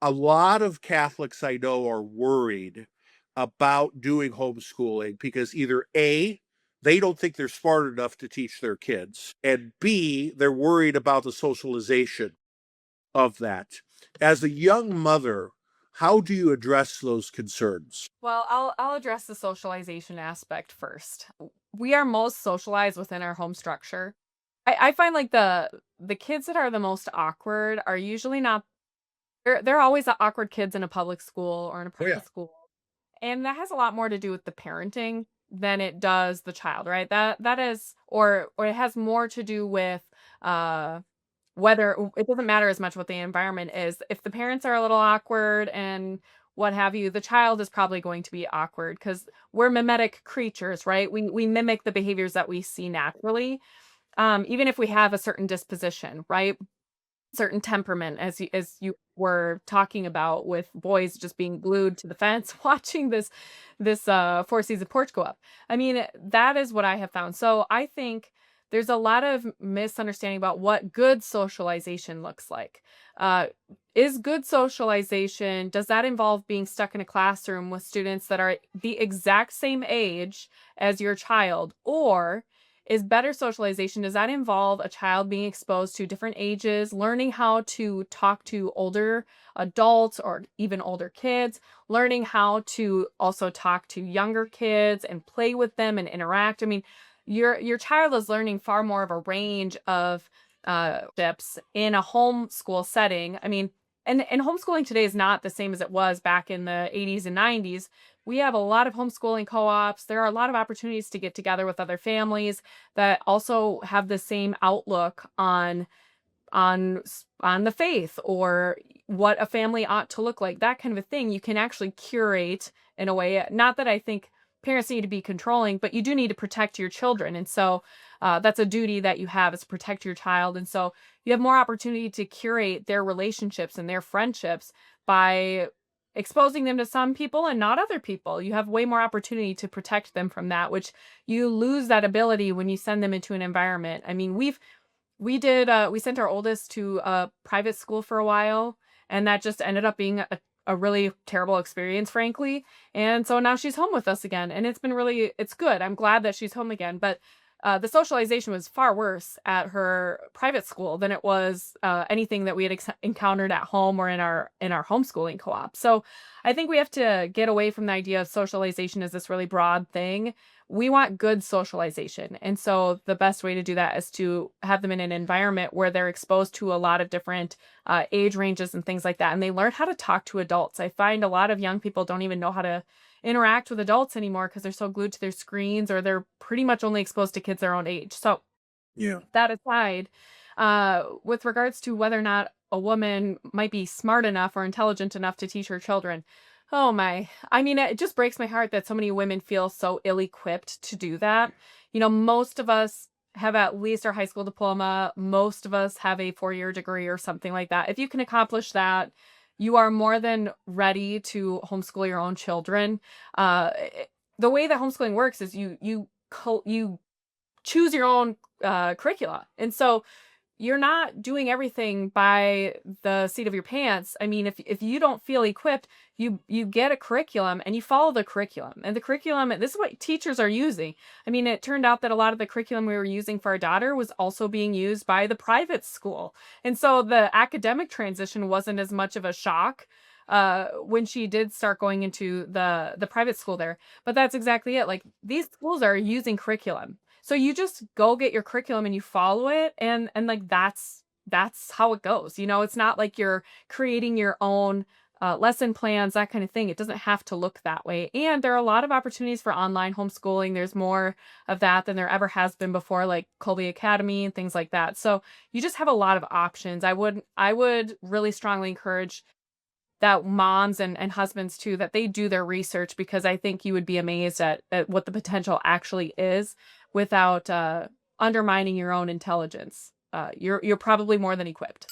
A lot of Catholics I know are worried about doing homeschooling because either A, they don't think they're smart enough to teach their kids, and B, they're worried about the socialization of that. As a young mother, how do you address those concerns? Well, I'll address the socialization aspect first. We are most socialized within our home structure. I find like the kids that are the most awkward are usually not they're always the awkward kids in a public school or in a Oh, yeah. private school. And that has a lot more to do with the parenting than it does the child, right? That is or it has more to do with uh whether it doesn't matter as much what the environment is. If the parents are a little awkward and what have you, the child is probably going to be awkward because we're mimetic creatures, right? We mimic the behaviors that we see naturally, even if we have a certain disposition, right? Certain temperament, as you were talking about with boys just being glued to the fence watching this four season porch go up. I mean, that is what I have found. So I think there's a lot of misunderstanding about what good socialization looks like. Uh, is good socialization, does that involve being stuck in a classroom with students that are the exact same age as your child? Or is better socialization, does that involve a child being exposed to different ages, learning how to talk to older adults or even older kids, learning how to also talk to younger kids and play with them and interact? I mean, your child is learning far more of a range of tips in a homeschool setting. I mean, and homeschooling today is not the same as it was back in the 80s and 90s. We have a lot of homeschooling co-ops. There are a lot of opportunities to get together with other families that also have the same outlook on the faith or what a family ought to look like, that kind of a thing. You can actually curate in a way. Not that I think parents need to be controlling, but you do need to protect your children. And so that's a duty that you have, is protect your child. And so you have more opportunity to curate their relationships and their friendships by exposing them to some people and not other people. You have way more opportunity to protect them from that, which you lose that ability when you send them into an environment. I mean, we sent our oldest to a private school for a while, and that just ended up being a really terrible experience, frankly. And so now she's home with us again, and it's good. I'm glad that she's home again, but the socialization was far worse at her private school than it was anything that we had encountered at home or in our homeschooling co-op. So I think we have to get away from the idea of socialization as this really broad thing. We want good socialization. And so the best way to do that is to have them in an environment where they're exposed to a lot of different age ranges and things like that. And they learn how to talk to adults. I find a lot of young people don't even know how to interact with adults anymore because they're so glued to their screens, or they're pretty much only exposed to kids their own age. So Yeah. that aside, with regards to whether or not a woman might be smart enough or intelligent enough to teach her children, oh my. I mean, it just breaks my heart that so many women feel so ill-equipped to do that. Most of us have at least our high school diploma. Most of us have a 4-year degree or something like that. If you can accomplish that, you are more than ready to homeschool your own children. The way that homeschooling works is you choose your own curricula. And so you're not doing everything by the seat of your pants. I mean, if you don't feel equipped, you get a curriculum and you follow the curriculum. And the curriculum, this is what teachers are using. I mean, it turned out that a lot of the curriculum we were using for our daughter was also being used by the private school. And so the academic transition wasn't as much of a shock when she did start going into the private school there. But that's exactly it. Like, these schools are using curriculum. So you just go get your curriculum and you follow it, and like that's how it goes. It's not like you're creating your own lesson plans, that kind of thing. It doesn't have to look that way. And there are a lot of opportunities for online homeschooling. There's more of that than there ever has been before, like Colby Academy and things like that. So you just have a lot of options. I would really strongly encourage that moms and husbands too, that they do their research, because I think you would be amazed at what the potential actually is without undermining your own intelligence. You're probably more than equipped.